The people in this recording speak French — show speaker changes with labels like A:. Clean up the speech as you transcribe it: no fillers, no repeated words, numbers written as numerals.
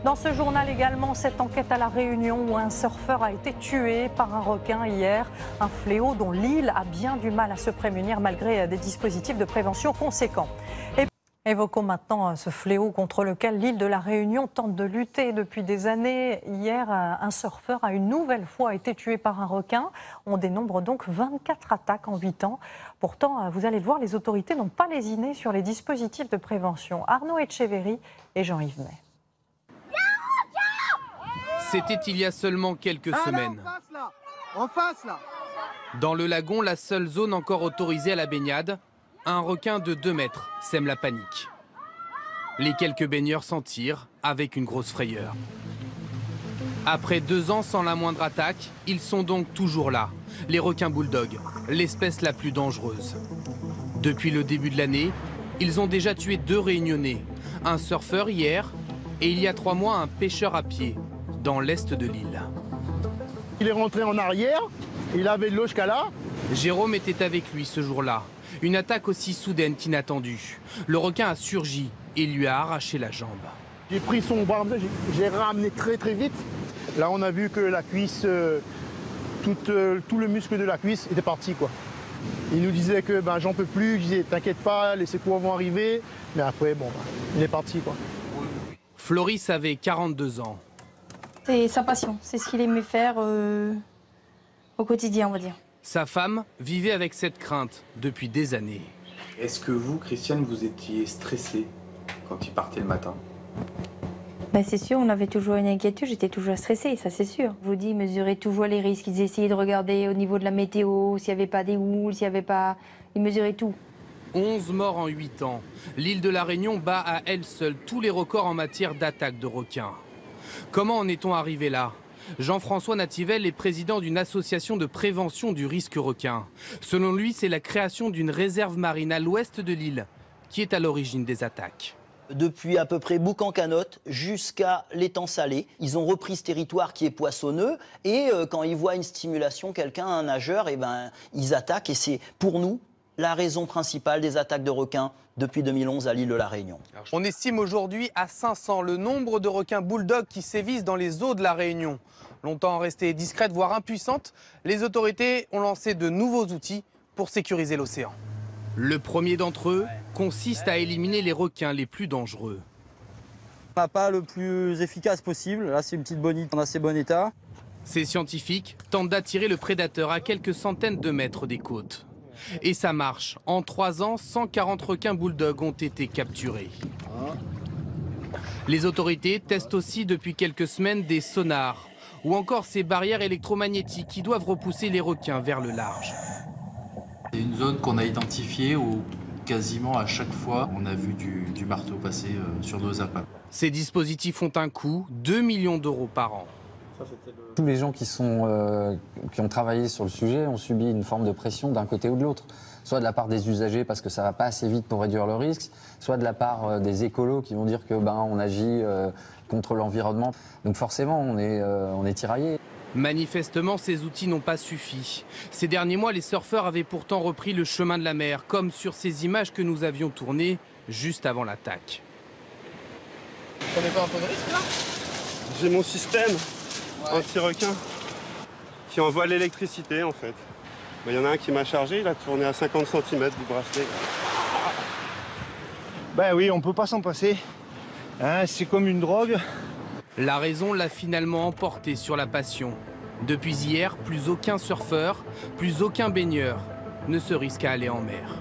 A: Dans ce journal également, cette enquête à La Réunion où un surfeur a été tué par un requin hier. Un fléau dont l'île a bien du mal à se prémunir malgré des dispositifs de prévention conséquents. Et évoquons maintenant ce fléau contre lequel l'île de La Réunion tente de lutter depuis des années. Hier, un surfeur a une nouvelle fois été tué par un requin. On dénombre donc 24 attaques en 8 ans. Pourtant, vous allez le voir, les autorités n'ont pas lésiné sur les dispositifs de prévention. Arnaud Etcheverry et Jean-Yves May.
B: C'était il y a seulement quelques semaines.
C: En face, là.
B: Dans le lagon, la seule zone encore autorisée à la baignade, un requin de 2 mètres sème la panique. Les quelques baigneurs s'en tirent avec une grosse frayeur. Après 2 ans sans la moindre attaque, ils sont donc toujours là. Les requins bulldogs, l'espèce la plus dangereuse. Depuis le début de l'année, ils ont déjà tué 2 Réunionnais. Un surfeur hier et il y a 3 mois un pêcheur à pied dans l'est de l'île.
C: Il est rentré en arrière, il avait de l'eau jusqu'à là.
B: Jérôme était avec lui ce jour-là. Une attaque aussi soudaine qu'inattendue. Le requin a surgi et lui a arraché la jambe.
C: J'ai pris son bras, j'ai ramené très vite. Là, on a vu que la cuisse, tout le muscle de la cuisse était parti, quoi. Il nous disait que j'en peux plus, je disais t'inquiète pas, les secours vont arriver. Mais après, il est parti, quoi.
B: Floris avait 42 ans.
D: C'est sa passion, c'est ce qu'il aimait faire au quotidien, on va dire.
B: Sa femme vivait avec cette crainte depuis des années.
E: Est-ce que vous, Christiane, vous étiez stressée quand il partait le matin?
D: C'est sûr, on avait toujours une inquiétude, j'étais toujours stressée, ça c'est sûr. Je vous dis, ils mesuraient toujours les risques, ils essayaient de regarder au niveau de la météo, s'il n'y avait pas des houles, s'il n'y avait pas... Ils mesuraient tout.
B: 11 morts en 8 ans. L'île de La Réunion bat à elle seule tous les records en matière d'attaque de requins. Comment en est-on arrivé là? Jean-François Nativelle est président d'une association de prévention du risque requin. Selon lui, c'est la création d'une réserve marine à l'ouest de l'île qui est à l'origine des attaques.
F: Depuis à peu près Boucan-Canotte jusqu'à l'étang Salé, ils ont repris ce territoire qui est poissonneux et quand ils voient une stimulation, quelqu'un, un nageur, ils attaquent et c'est pour nous la raison principale des attaques de requins depuis 2011 à l'île de La Réunion.
B: On estime aujourd'hui à 500 le nombre de requins bulldogs qui sévissent dans les eaux de La Réunion. Longtemps restées discrètes, voire impuissantes, les autorités ont lancé de nouveaux outils pour sécuriser l'océan. Le premier d'entre eux consiste à éliminer les requins les plus dangereux.
G: On n'a pas le plus efficace possible. Là, c'est une petite bonite en assez bon état.
B: Ces scientifiques tentent d'attirer le prédateur à quelques centaines de mètres des côtes. Et ça marche. En 3 ans, 140 requins bulldogs ont été capturés. Les autorités testent aussi depuis quelques semaines des sonars ou encore ces barrières électromagnétiques qui doivent repousser les requins vers le large.
H: C'est une zone qu'on a identifiée où quasiment à chaque fois on a vu du marteau passer sur nos appâts.
B: Ces dispositifs ont un coût, 2 millions d'euros par an.
I: Tous les gens qui ont travaillé sur le sujet ont subi une forme de pression d'un côté ou de l'autre. Soit de la part des usagers parce que ça ne va pas assez vite pour réduire le risque, soit de la part des écolos qui vont dire que on agit contre l'environnement. Donc forcément, on est tiraillés.
B: Manifestement, ces outils n'ont pas suffi. Ces derniers mois, les surfeurs avaient pourtant repris le chemin de la mer, comme sur ces images que nous avions tournées juste avant l'attaque.
C: Vous prenez pas un peu de risque là? J'ai mon système anti-requin qui envoie l'électricité en fait. Il y en a un qui m'a chargé, il a tourné à 50 cm du bracelet. Oui, on peut pas s'en passer. Hein, c'est comme une drogue.
B: La raison l'a finalement emporté sur la passion. Depuis hier, plus aucun surfeur, plus aucun baigneur ne se risque à aller en mer.